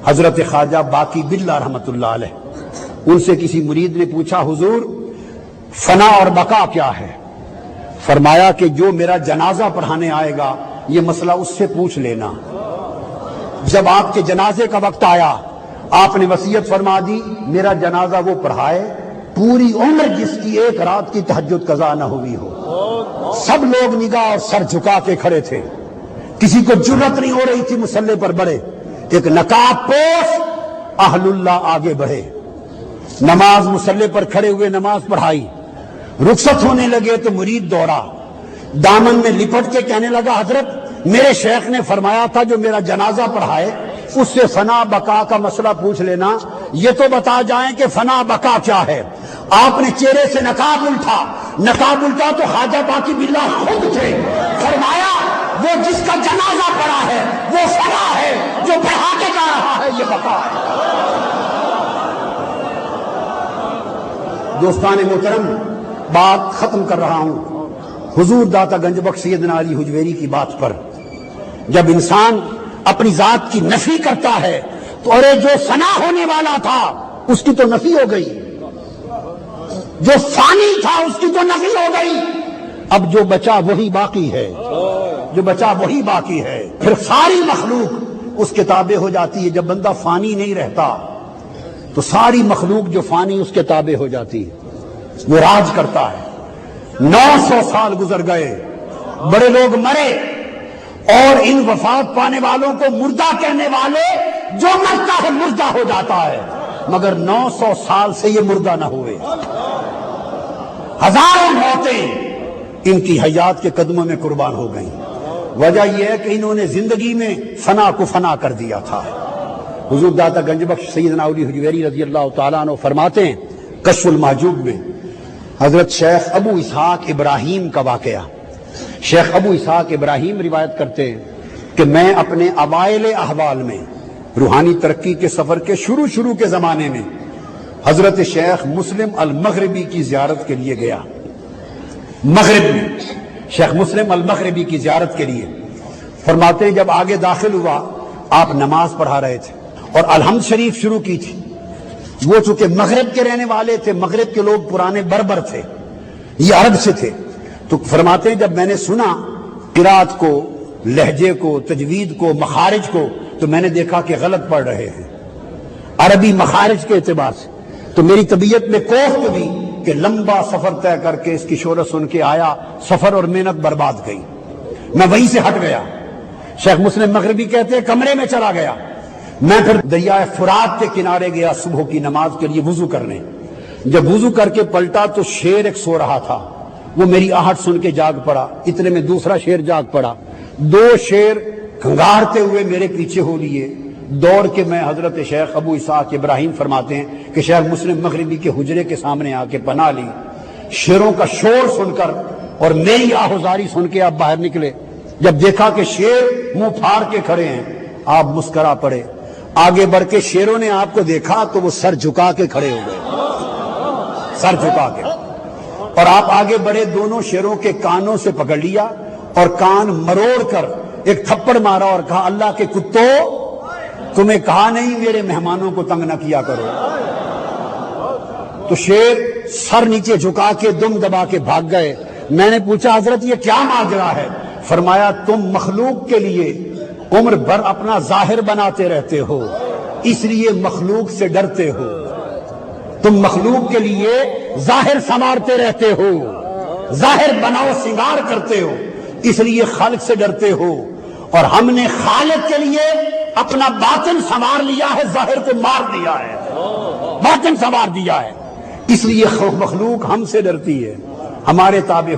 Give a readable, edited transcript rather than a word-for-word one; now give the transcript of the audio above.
حضرت خواجہ باقی باللہ رحمت اللہ علیہ، ان سے کسی مرید نے پوچھا حضور فنا اور بقا کیا ہے؟ فرمایا کہ جو میرا جنازہ پڑھانے آئے گا یہ مسئلہ اس سے پوچھ لینا۔ جب آپ کے جنازے کا وقت آیا آپ نے وصیت فرما دی میرا جنازہ وہ پڑھائے، پوری عمر جس کی ایک رات کی تہجد قضا نہ ہوئی ہو۔ سب لوگ نگاہ اور سر جھکا کے کھڑے تھے، کسی کو جرأت نہیں ہو رہی تھی مصلی پر بڑھے۔ ایک نقاب پوش اہل اللہ آگے بڑھے، نماز مصلی پر کھڑے ہوئے نماز پڑھائی، رخصت ہونے لگے تو مرید دوڑا، دامن میں لپٹ کے کہنے لگا حضرت میرے شیخ نے فرمایا تھا جو میرا جنازہ پڑھائے اس سے فنا بقا کا مسئلہ پوچھ لینا، یہ تو بتا جائیں کہ فنا بقا کیا ہے۔ آپ نے چہرے سے نقاب الٹا تو خواجہ باقی باللہ خود تھے۔ فرمایا وہ جس کا جنازہ پڑا ہے وہ فنا ہے، جو پڑھا کے جا رہا ہے یہ بقا ہے۔ دوستان محترم، بات ختم کر رہا ہوں حضور داتا گنج بخش سیدنا علی حجویری کی بات پر۔ جب انسان اپنی ذات کی نفی کرتا ہے تو ارے جو فنا ہونے والا تھا اس کی تو نفی ہو گئی، جو فانی تھا اس کی تو نفی ہو گئی، اب جو بچا وہی باقی ہے، جو بچا وہی باقی ہے۔ پھر ساری مخلوق اس کے تابع ہو جاتی ہے۔ جب بندہ فانی نہیں رہتا تو ساری مخلوق جو فانی اس کے تابع ہو جاتی ہے، وہ راج کرتا ہے۔ 900 سال گزر گئے، بڑے لوگ مرے، اور ان وفات پانے والوں کو مردہ کہنے والے جو مرتا ہے مردہ ہو جاتا ہے، مگر 900 سال سے یہ مردہ نہ ہوئے۔ ہزاروں موتیں ان کی حیات کے قدموں میں قربان ہو گئیں۔ وجہ یہ ہے کہ انہوں نے زندگی میں فنا کو فنا کر دیا تھا۔ حضور داتا گنج بخش سیدنا علی حجویری رضی اللہ تعالیٰ عنہ فرماتے ہیں کشف المحجوب میں حضرت شیخ ابو اسحاق ابراہیم کا واقعہ۔ شیخ ابو اسحاق ابراہیم روایت کرتے ہیں کہ میں اپنے اوائل احوال میں روحانی ترقی کے سفر کے شروع کے زمانے میں حضرت شیخ مسلم المغربی کی زیارت کے لیے گیا۔ مغرب میں شیخ مسلم المغربی کی زیارت کے لیے فرماتے ہیں جب آگے داخل ہوا آپ نماز پڑھا رہے تھے اور الحمد شریف شروع کی تھی۔ وہ چونکہ مغرب کے رہنے والے تھے، مغرب کے لوگ پرانے بربر تھے، یہ عرب سے تھے، تو فرماتے ہیں جب میں نے سنا قرات کو، لہجے کو، تجوید کو، مخارج کو، تو میں نے دیکھا کہ غلط پڑھ رہے ہیں عربی مخارج کے اعتبار سے، تو میری طبیعت میں کوفت بھی کہ لمبا سفر طے کر کے اس کی شہرت سن کے آیا، سفر اور محنت برباد گئی۔ میں وہیں سے ہٹ گیا۔ شیخ مسلم مغربی کہتے ہیں کمرے میں چلا گیا، میں پھر دریائے فرات کے کنارے گیا صبح کی نماز کے لیے وضو کرنے۔ جب وضو کر کے پلٹا تو شیر ایک سو رہا تھا، وہ میری آہٹ سن کے جاگ پڑا، اتنے میں دوسرا شیر جاگ پڑا، 2 شیر کھنگارتے ہوئے میرے پیچھے ہو لیے۔ دوڑ کے میں حضرت شیخ ابو اسحاق ابراہیم فرماتے ہیں کہ شیخ مسلم مغربی کے حجرے کے سامنے آ کے پناہ لی۔ شیروں کا شور سن کر اور میری آہوزاری سن کے آپ باہر نکلے۔ جب دیکھا کہ شیر منہ پھاڑ کے کھڑے ہیں آپ مسکرا پڑے۔ آگے بڑھ کے شیروں نے آپ کو دیکھا تو وہ سر جھکا کے کھڑے ہو گئے، سر جھکا کے، اور آپ آگے بڑھے، دونوں شیروں کے کانوں سے پکڑ لیا اور کان مروڑ کر ایک تھپڑ مارا اور کہا اللہ کے کتوں تمہیں کہا نہیں میرے مہمانوں کو تنگ نہ کیا کرو۔ تو شیر سر نیچے جھکا کے دم دبا کے بھاگ گئے۔ میں نے پوچھا حضرت یہ کیا ماجرا ہے؟ فرمایا تم مخلوق کے لیے عمر بھر اپنا ظاہر بناتے رہتے ہو، اس لیے مخلوق سے ڈرتے ہو۔ تم مخلوق کے لیے ظاہر سنوارتے رہتے ہو، ظاہر بناؤ سنگار کرتے ہو، اس لیے خالق سے ڈرتے ہو، اور ہم نے خالق کے لیے اپنا باطن سنوار لیا ہے، ظاہر کو مار دیا ہے، باطن سنوار دیا ہے، اس لیے مخلوق ہم سے ڈرتی ہے، ہمارے تابع